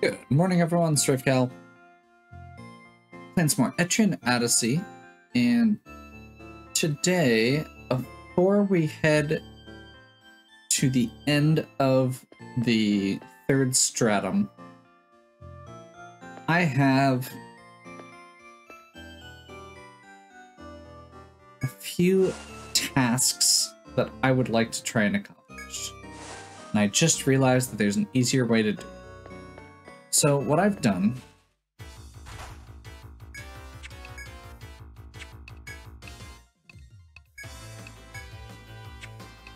Good morning, everyone. StrifeCal playing some more Etrian Odyssey, and today, before we head to the end of the third stratum, I have a few tasks that I would like to try and accomplish, and I just realized that there's an easier way to do it. So what I've done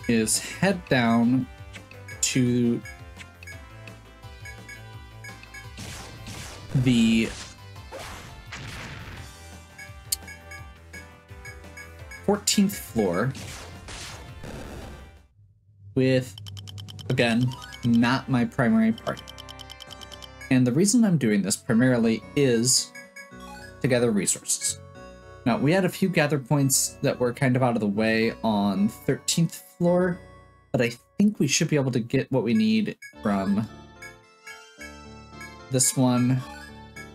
is head down to the 14th floor with, again, not my primary party. And the reason I'm doing this primarily is to gather resources. Now, we had a few gather points that were kind of out of the way on 13th floor, but I think we should be able to get what we need from this one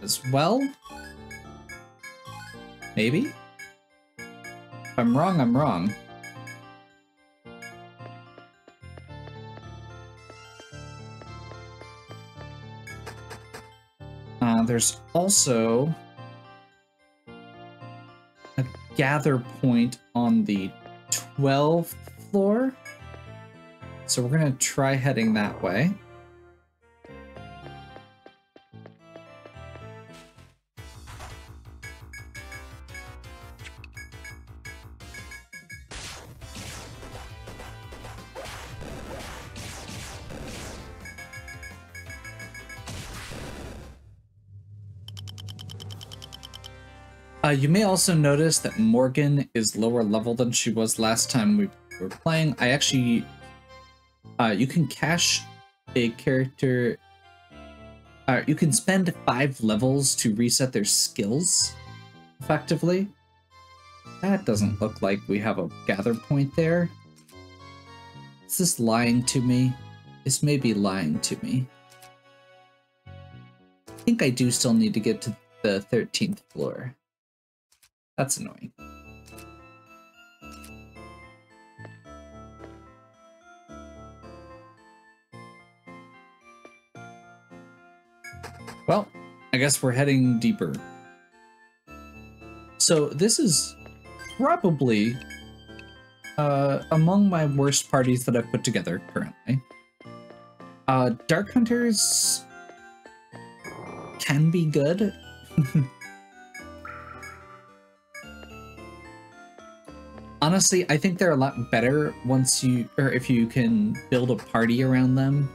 as well. Maybe? If I'm wrong, I'm wrong. There's also a gather point on the 12th floor, so we're going to try heading that way. You may also notice that Morgan is lower level than she was last time we were playing. I actually, you can cash a character, you can spend 5 levels to reset their skills, effectively. That doesn't look like we have a gather point there. Is this lying to me? This may be lying to me. I think I do still need to get to the 13th floor. That's annoying. Well, I guess we're heading deeper. So this is probably among my worst parties that I've put together currently. Dark Hunters can be good. Honestly, I think they're a lot better once you, or if you can build a party around them.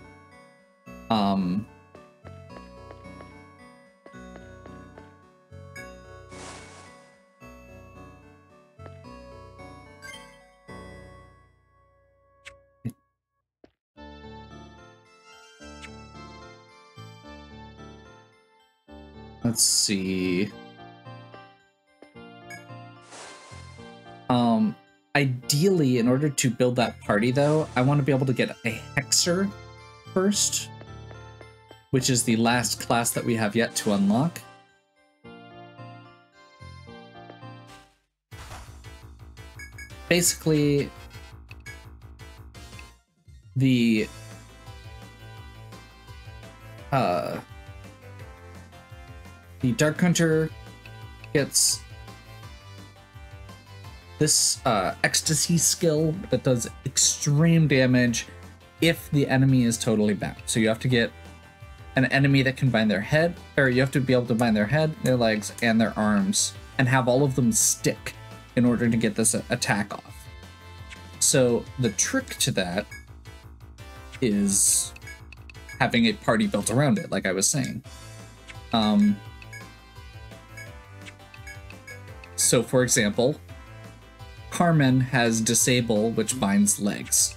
Let's see. Ideally, in order to build that party, though, I want to be able to get a Hexer first, which is the last class that we have yet to unlock. Basically, the Dark Hunter gets this ecstasy skill that does extreme damage if the enemy is totally bound. So you have to get an enemy that can bind their head, or you have to be able to bind their head, their legs, and their arms, and have all of them stick in order to get this attack off. So the trick to that is having a party built around it, like I was saying. So for example, Carmen has Disable, which binds legs.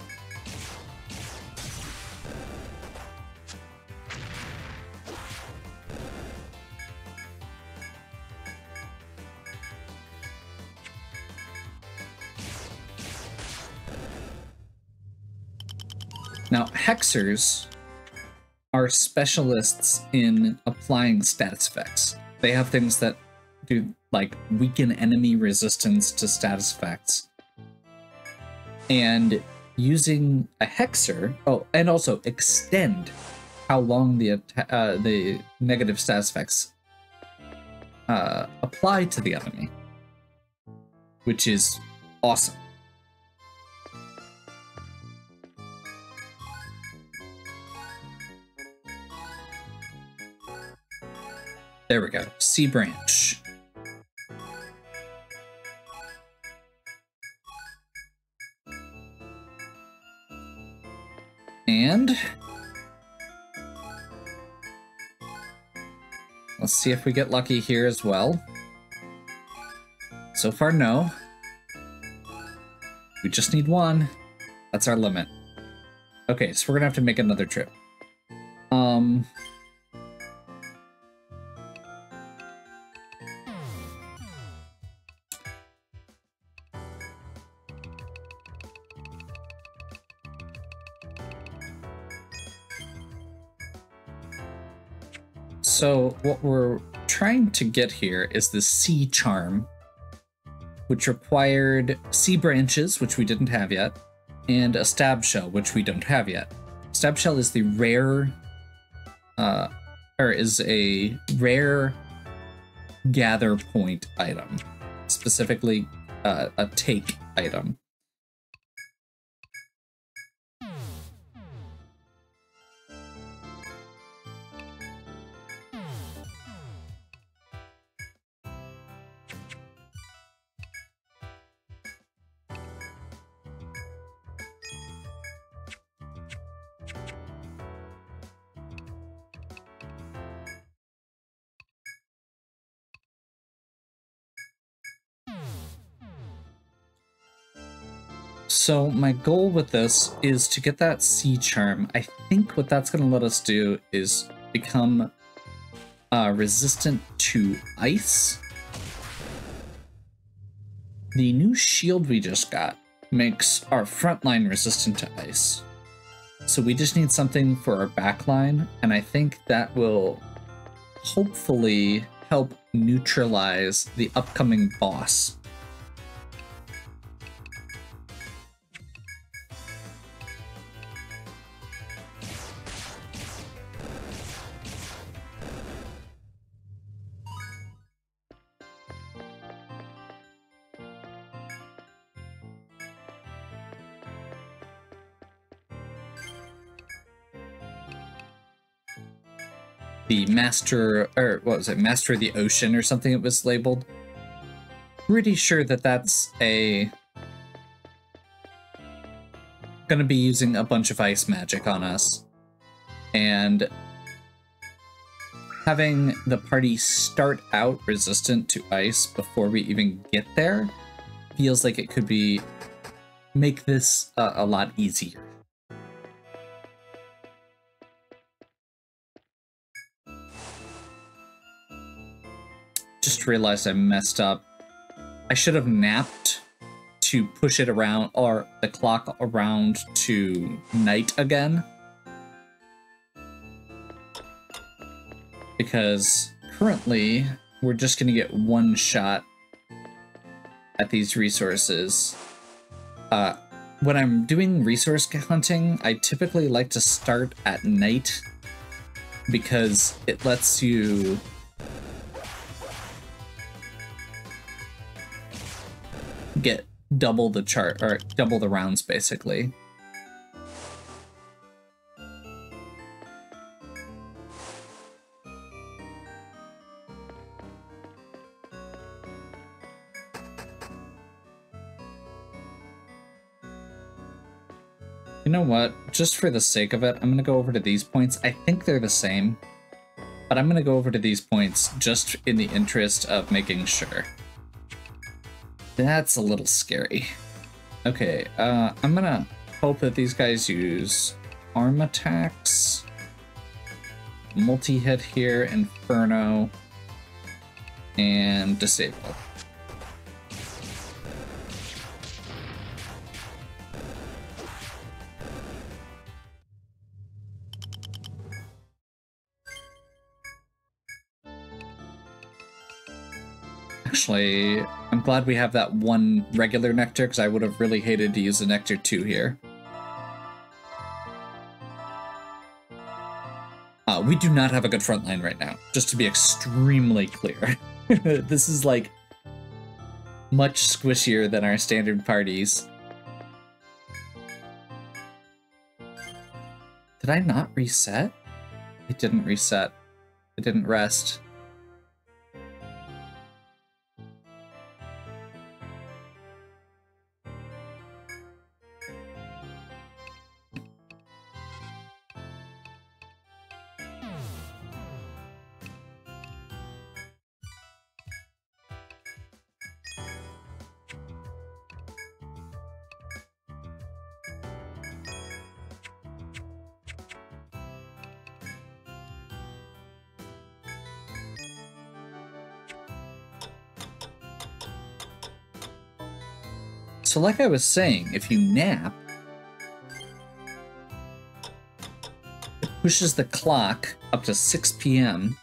Now, hexers are specialists in applying status effects. They have things that do like weaken enemy resistance to status effects. And using a hexer, and also extend how long the negative status effects apply to the enemy, which is awesome. There we go. C branch. And let's see if we get lucky here as well. So far, no. We just need one. That's our limit. Okay, so we're gonna have to make another trip. So what we're trying to get here is the C charm, which required C branches, which we didn't have yet, and a stab shell, which we don't have yet. Stab shell is the rare, is a rare gather point item, specifically a take item. So my goal with this is to get that C charm. I think what that's going to let us do is become resistant to ice. The new shield we just got makes our front line resistant to ice. So we just need something for our back line, and I think that will hopefully help neutralize the upcoming boss. The master, or what was it, master of the ocean or something it was labeled. Pretty sure that that's gonna be using a bunch of ice magic on us. And having the party start out resistant to ice before we even get there feels like it could make this a lot easier. Just realized I messed up. I should have napped to push it around, or the clock around to night again. Because currently, we're just gonna get one shot at these resources. When I'm doing resource hunting, I typically like to start at night because it lets you get double the chart, or double the rounds, basically. You know what? Just for the sake of it, I'm gonna go over to these points. I think they're the same, but I'm gonna go over to these points just in the interest of making sure. That's a little scary. Okay, I'm gonna hope that these guys use arm attacks, multi-hit here, Inferno, and disable. Actually, I'm glad we have that one regular nectar, because I would have really hated to use a nectar 2 here. We do not have a good front line right now, just to be extremely clear. This is, like, much squishier than our standard parties. Did I not reset? It didn't reset. It didn't rest. So like I was saying, if you nap, it pushes the clock up to 6 p.m.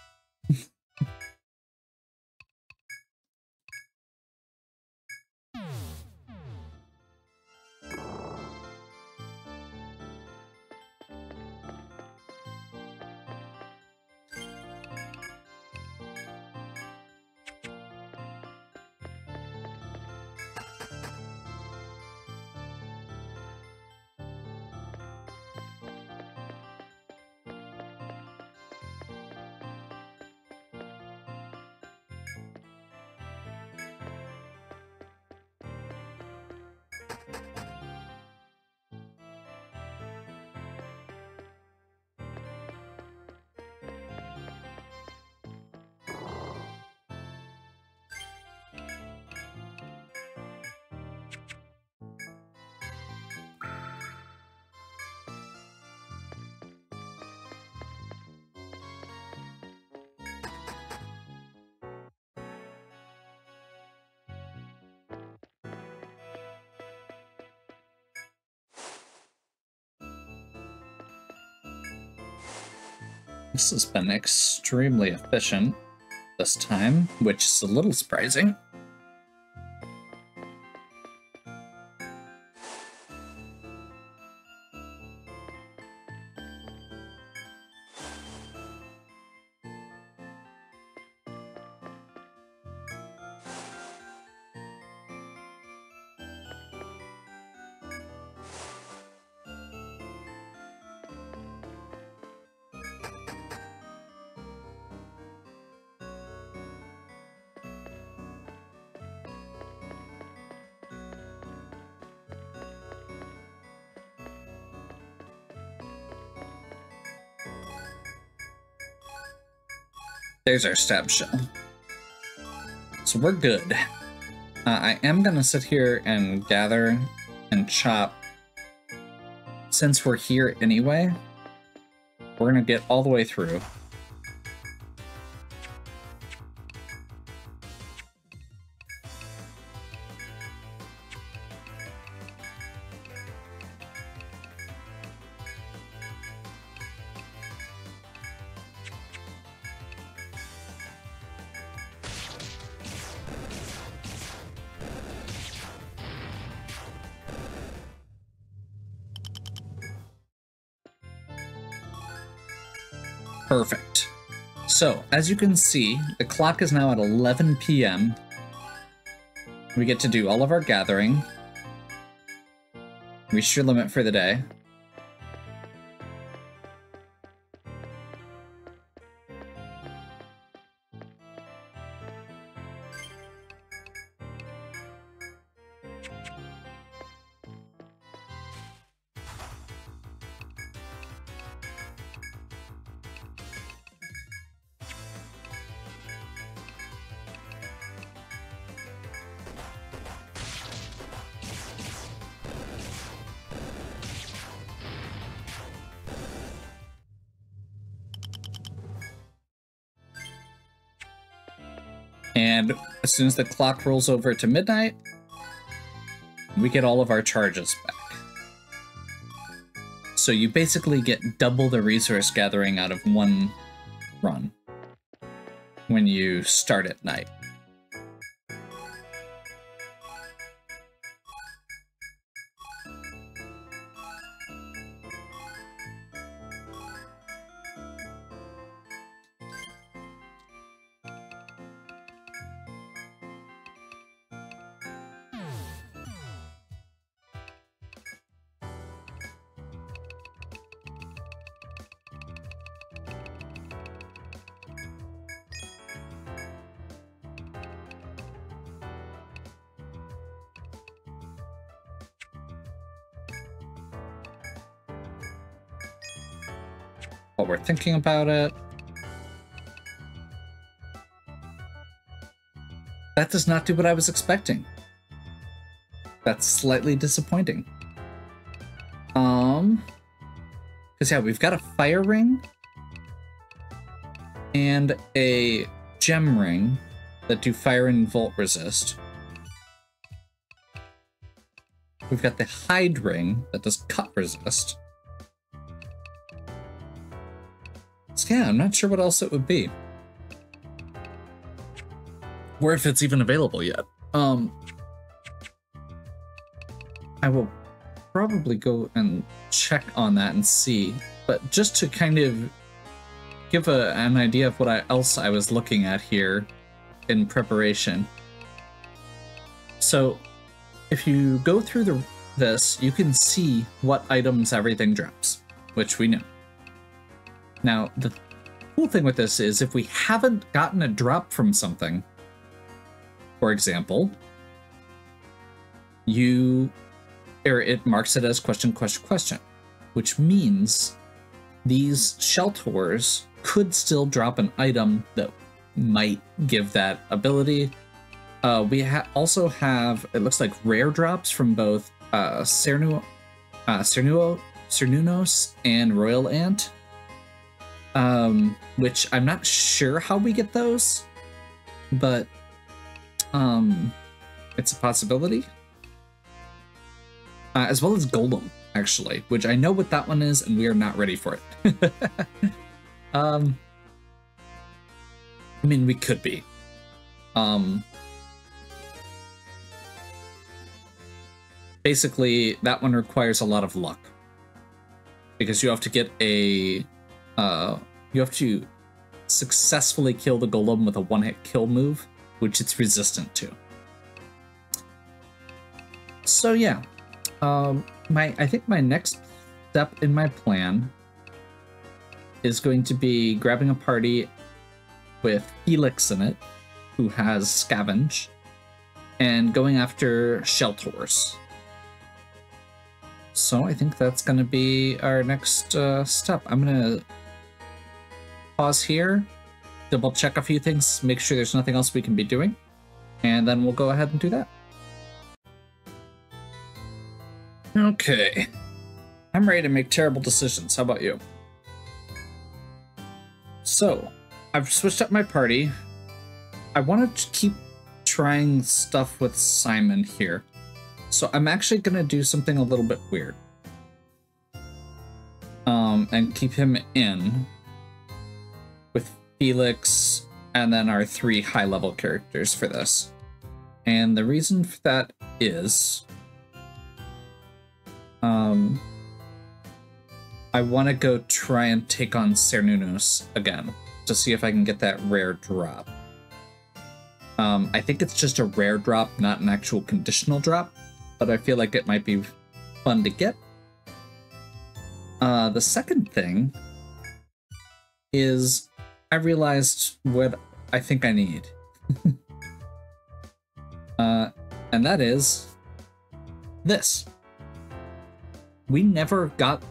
This has been extremely efficient this time, which is a little surprising. There's our stab shell. So we're good. I am gonna sit here and gather and chop. Since we're here anyway, we're gonna get all the way through. Perfect. So, as you can see, the clock is now at 11 p.m. We get to do all of our gathering. Reach your limit for the day. And as soon as the clock rolls over to midnight, we get all of our charges back. So you basically get double the resource gathering out of one run when you start at night. while we're thinking about it. That does not do what I was expecting. That's slightly disappointing. Because yeah, we've got a fire ring and a gem ring that do fire and volt resist. We've got the hide ring that does cut resist. So yeah, I'm not sure what else it would be. Or if it's even available yet. I will probably go and check on that and see. But just to kind of give an idea of what else I was looking at here in preparation. So if you go through this, you can see what items everything drops, which we know. Now, the cool thing with this is if we haven't gotten a drop from something, for example, it marks it as question, which means these shell tours could still drop an item that might give that ability. We also have, it looks like, rare drops from both Cernunos and Royal Ant, which I'm not sure how we get those, but it's a possibility. As well as Golem, actually, which I know what that one is, and we are not ready for it. I mean, we could be. Basically, that one requires a lot of luck. Because you have to get you have to successfully kill the Golem with a one-hit kill move, which it's resistant to. So yeah. I think my next step in my plan is going to be grabbing a party with Felix in it, who has Scavenge, and going after Shell Tours. So I think that's going to be our next step. I'm going to pause here, double check a few things, make sure there's nothing else we can be doing, and then we'll go ahead and do that. Okay, I'm ready to make terrible decisions. How about you? So, I've switched up my party. I wanted to keep trying stuff with Simon here. So I'm actually going to do something a little bit weird. And keep him in with Felix and then our 3 high-level characters for this. And the reason for that is I want to go try and take on Cernunos again to see if I can get that rare drop. I think it's just a rare drop, not an actual conditional drop, but I feel like it might be fun to get. The second thing is I realized what I think I need. And that is this. We never got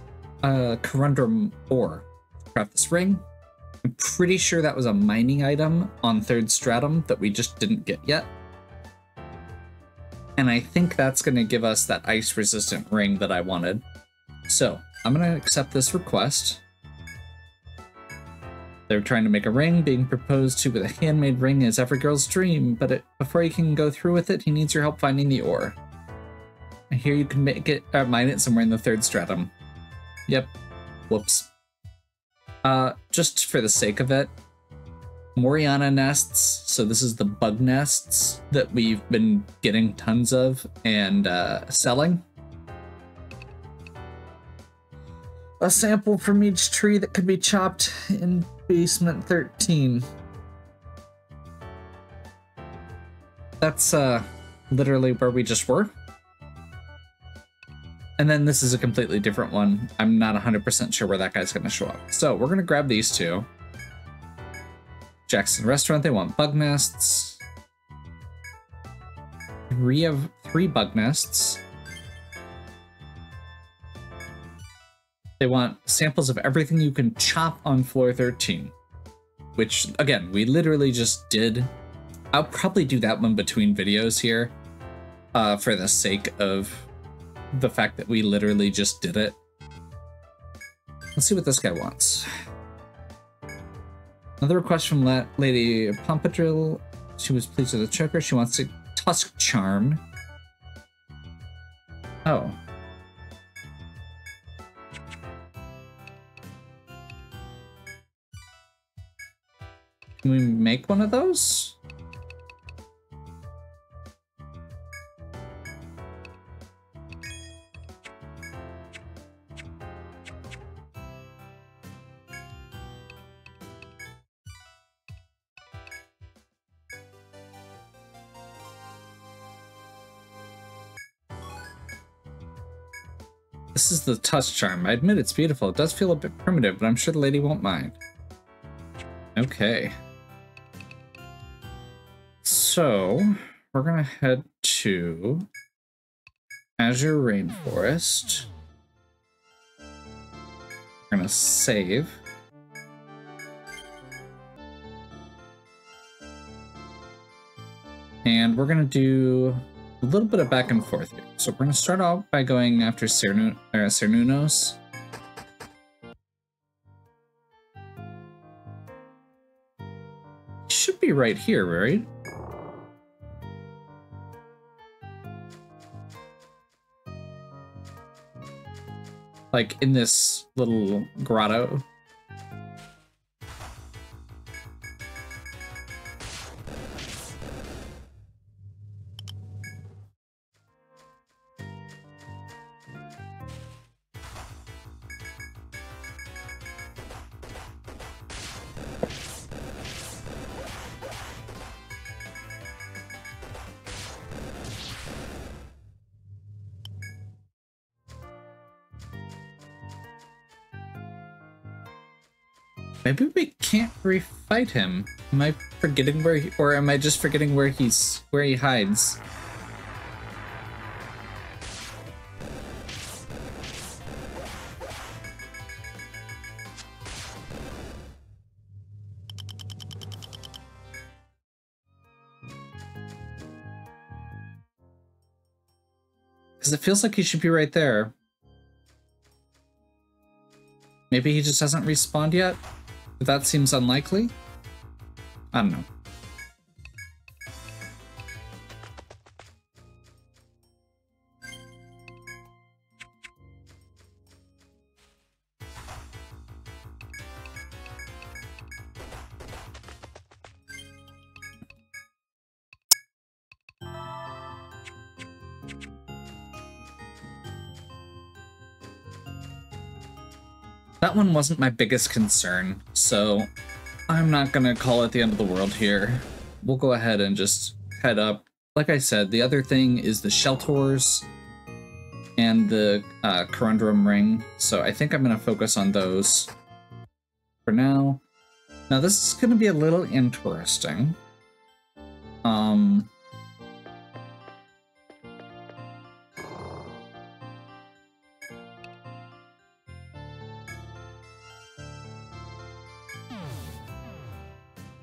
a Corundum ore to craft this ring. I'm pretty sure that was a mining item on 3rd Stratum that we just didn't get yet. And I think that's going to give us that ice-resistant ring that I wanted. So, I'm going to accept this request. They're trying to make a ring. Being proposed to with a handmade ring is every girl's dream, but before he can go through with it, he needs your help finding the ore. I hear you can make it, mine it somewhere in the 3rd Stratum. Yep. Whoops. Just for the sake of it, Moriana nests, so this is the bug nests that we've been getting tons of and selling. A sample from each tree that could be chopped in basement 13. That's literally where we just were. And then this is a completely different one. I'm not 100% sure where that guy's going to show up. So we're going to grab these 2. Jackson Restaurant, they want bug nests. 3 bug nests. They want samples of everything you can chop on floor 13. Which, again, we literally just did. I'll probably do that one between videos here. For the sake of the fact that we literally just did it. Let's see what this guy wants. Another request from Lady Pompadril. She was pleased with the choker. She wants a Tusk Charm. Oh. Can we make one of those? This is the Tusk Charm. I admit it's beautiful. It does feel a bit primitive, but I'm sure the lady won't mind. Okay. So, we're gonna head to Azure Rainforest. We're gonna save. And we're gonna do a little bit of back and forth here. So we're gonna start off by going after Cernunnos. Should be right here, right? Like in this little grotto. Maybe we can't refight him. Am I forgetting where he, or am I just forgetting where he hides? Because it feels like he should be right there. Maybe he just hasn't respawned yet? But that seems unlikely? I don't know. That one wasn't my biggest concern, so I'm not gonna call it the end of the world here. We'll go ahead and just head up. Like I said, the other thing is the Sheltors and the Corundrum Ring, so I think I'm gonna focus on those for now. Now this is gonna be a little interesting.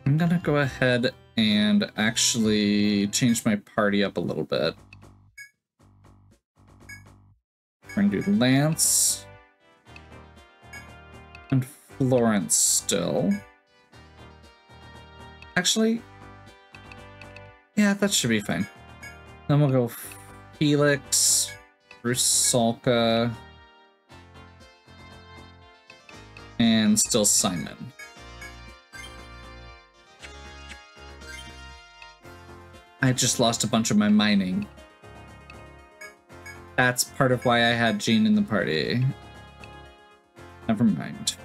I'm gonna go ahead and actually change my party up a little bit. We're gonna do Lance and Florence still. Actually, yeah, that should be fine. Then we'll go Felix, Rusalka, and still Simon. I just lost a bunch of my mining. That's part of why I had Jean in the party. Never mind.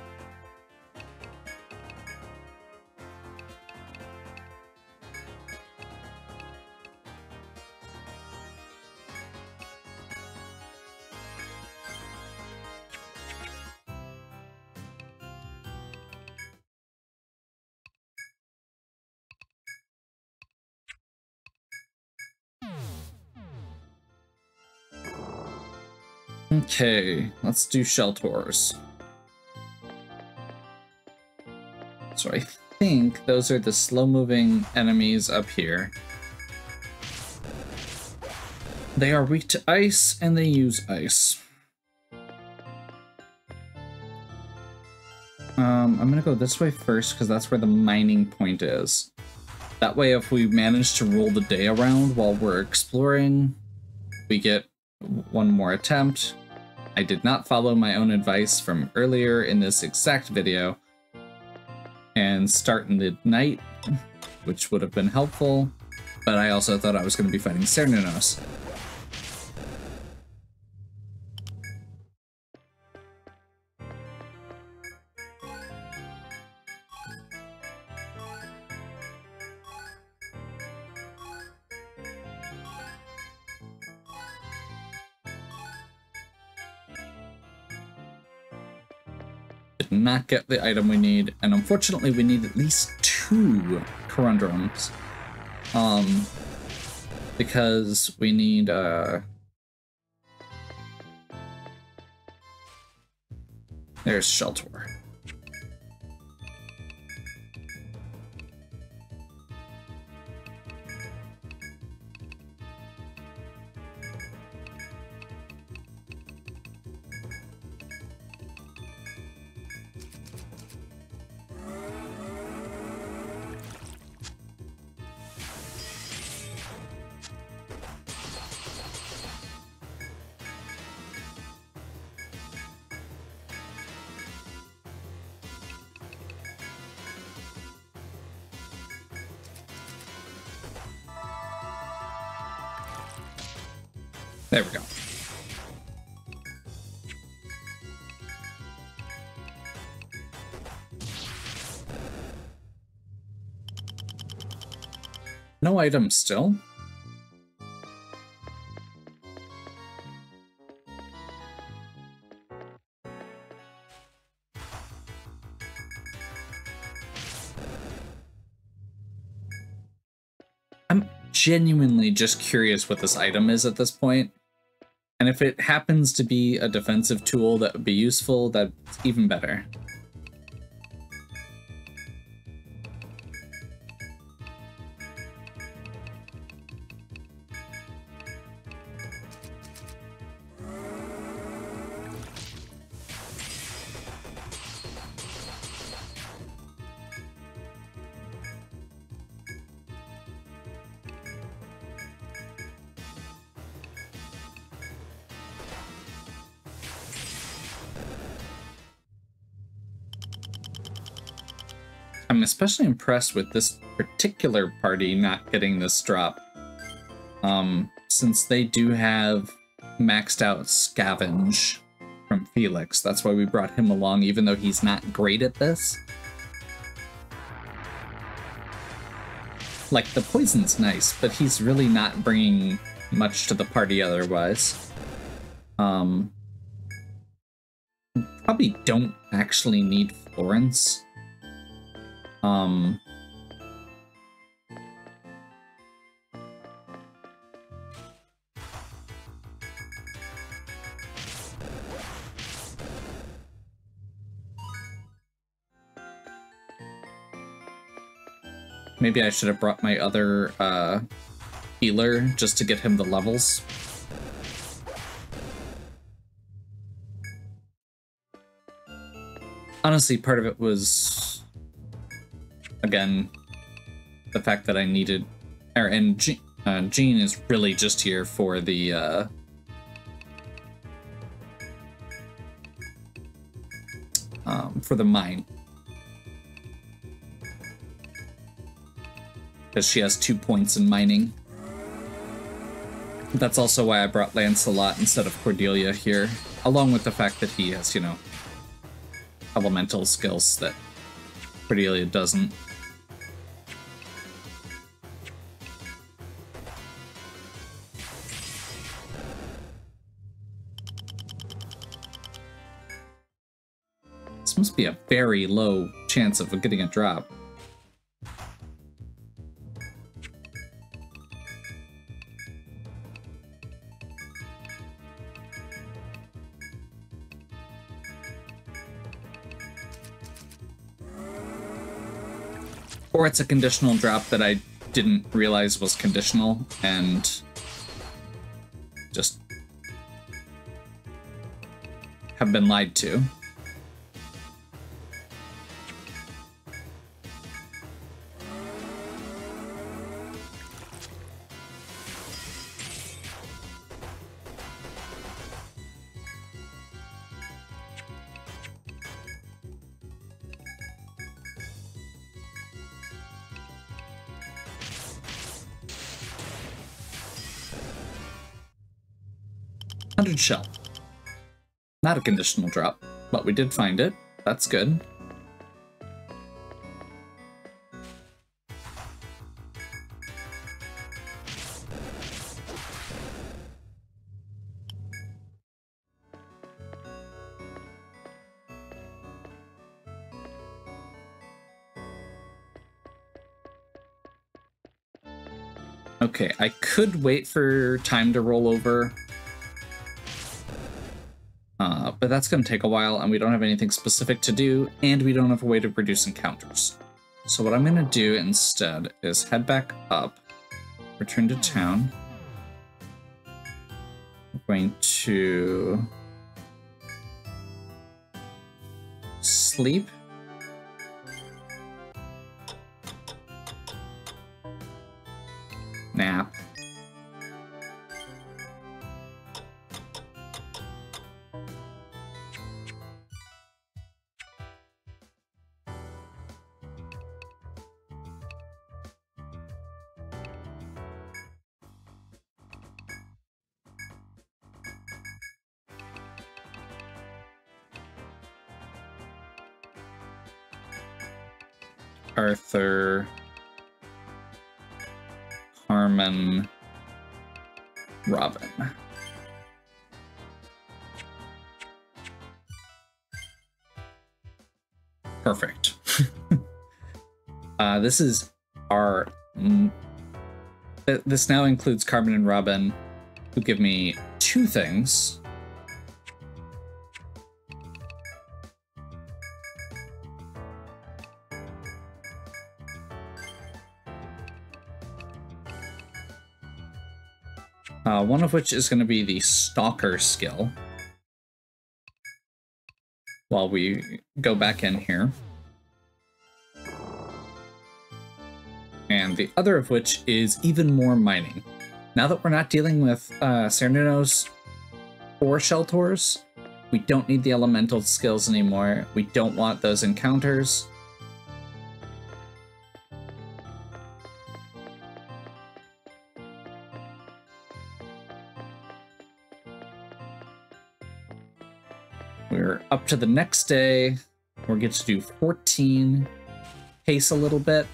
Okay, let's do Sheltors. So I think those are the slow-moving enemies up here. They are weak to ice, and they use ice. I'm gonna go this way first, because that's where the mining point is. That way, if we manage to roll the day around while we're exploring, we get one more attempt. I did not follow my own advice from earlier in this exact video and start in the night, which would have been helpful, but I also thought I was going to be fighting Cernunnos. Did not get the item we need, and unfortunately we need at least 2 Corundrums. Because we need, there's Sheltor. There we go. No items still. I'm genuinely just curious what this item is at this point. And if it happens to be a defensive tool that would be useful, that's even better. I'm especially impressed with this particular party not getting this drop. Since they do have maxed out Scavenge from Felix. That's why we brought him along, even though he's not great at this. Like, the poison's nice, but he's really not bringing much to the party otherwise. Probably don't actually need Florence. Maybe I should have brought my other healer just to get him the levels. Honestly, part of it was, again, the fact that I needed, and Jean is really just here for the mine. Because she has 2 points in mining. That's also why I brought Lancelot instead of Cordelia here, along with the fact that he has, you know, elemental skills that Cordelia doesn't. This must be a very low chance of getting a drop. Or it's a conditional drop that I didn't realize was conditional and just have been lied to. Shell. Not a conditional drop, but we did find it. That's good. Okay, I could wait for time to roll over. But that's going to take a while, and we don't have anything specific to do, and we don't have a way to reduce encounters. So what I'm going to do instead is head back up, return to town. I'm going to sleep. Nap. Arthur, Carmen, Robin. Perfect. This is our... This now includes Carmen and Robin, who give me 2 things. One of which is going to be the Stalker skill. While we go back in here. And the other of which is even more mining. Now that we're not dealing with Cernunnos or Sheltors, we don't need the elemental skills anymore. We don't want those encounters. We're up to the next day. We're going to do 14, pace a little bit.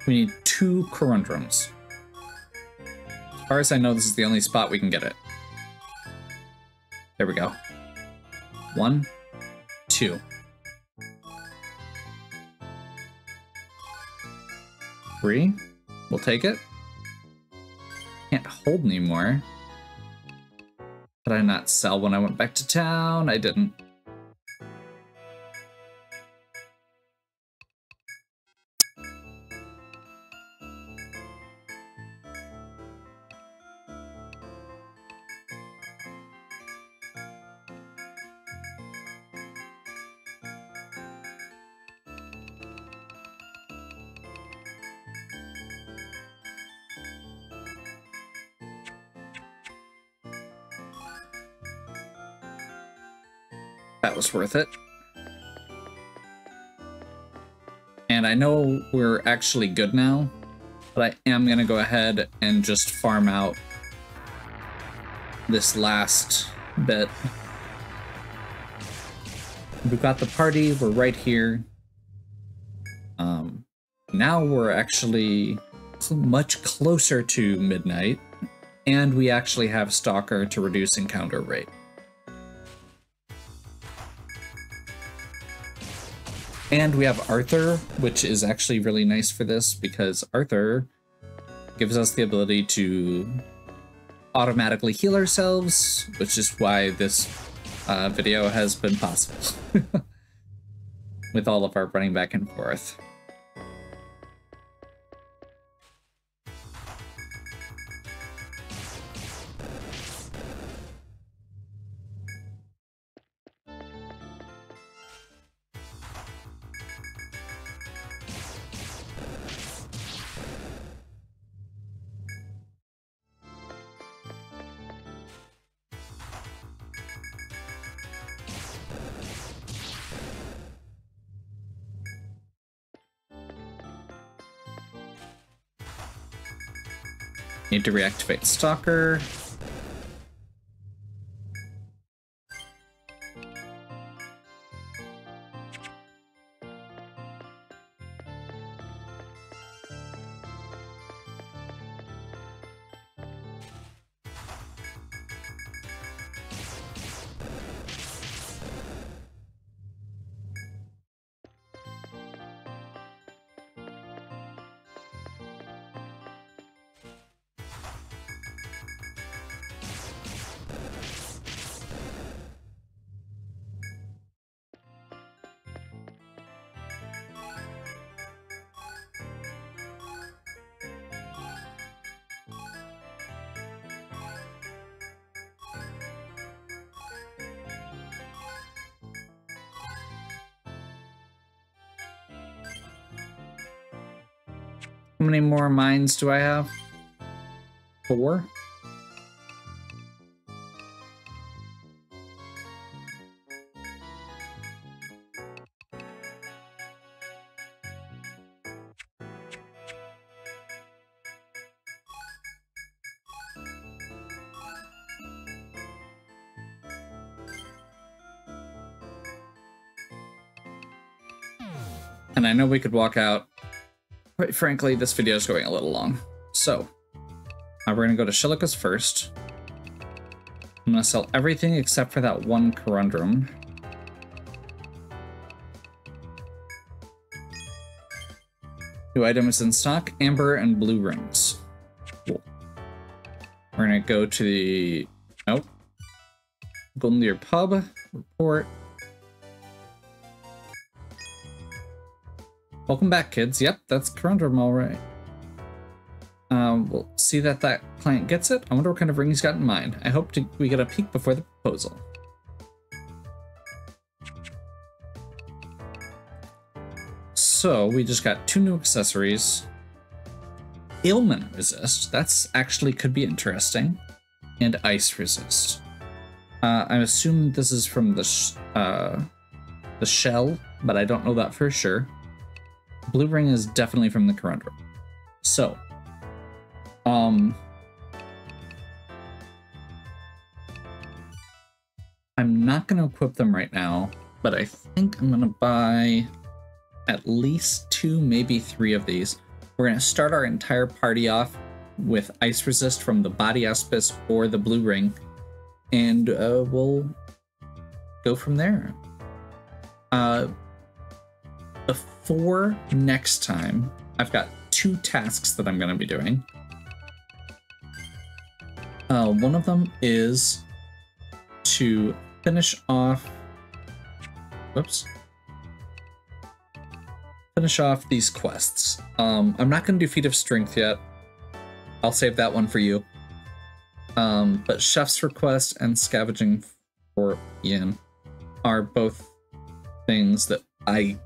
We need 2 Corundrums. As far as I know, this is the only spot we can get it. There we go. 1, 2. 3. We'll take it. Can't hold anymore. Did I not sell when I went back to town? I didn't. That was worth it. And I know we're actually good now, but I am going to go ahead and just farm out this last bit. We've got the party, we're right here. Now we're actually much closer to midnight, and we actually have Stalker to reduce encounter rate. And we have Arthur, which is actually really nice for this because Arthur gives us the ability to automatically heal ourselves, which is why this video has been possible with all of our running back and forth. Need to reactivate Stalker. How many more mines do I have? 4? And I know we could walk out. Quite frankly, this video is going a little long. So, we're going to go to Shilikas first. I'm going to sell everything except for that one Corundum. New items in stock, amber and blue rings. Cool. We're going to go to the... Nope. Golden Deer Pub. Report. Welcome back, kids. Yep, that's Corundum, all right. We'll see that client gets it. I wonder what kind of ring he's got in mind. I hope we get a peek before the proposal. So, we just got 2 new accessories. Ailment resist. That's actually could be interesting. And ice resist. I assume this is from the shell, but I don't know that for sure. Blue ring is definitely from the Corundum. So, I'm not going to equip them right now, but I think I'm going to buy at least 2, maybe 3 of these. We're going to start our entire party off with ice resist from the body auspice or the blue ring, and we'll go from there. Before next time, I've got 2 tasks that I'm going to be doing. One of them is to finish off... Whoops. Finish off these quests. I'm not going to do Feat of Strength yet. I'll save that one for you. But Chef's Request and Scavenging for Ian are both things that I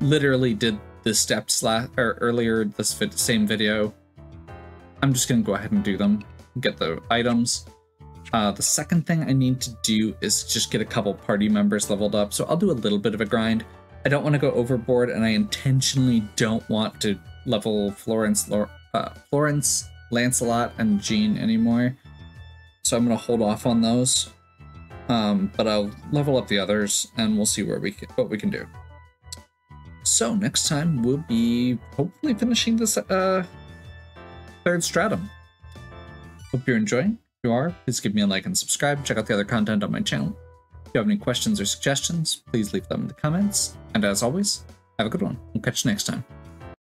literally did the steps earlier this same video. I'm just gonna go ahead and do them, get the items. The second thing I need to do is just get a couple party members leveled up, so I'll do a little bit of a grind. I don't want to go overboard, and I intentionally don't want to level Florence, Lancelot, and Jean anymore, so I'm gonna hold off on those. But I'll level up the others, and we'll see what we can do. So next time we'll be hopefully finishing this 3rd stratum. Hope you're enjoying. If you are, please give me a like and subscribe. Check out the other content on my channel. If you have any questions or suggestions, please leave them in the comments. And as always, have a good one. We'll catch you next time.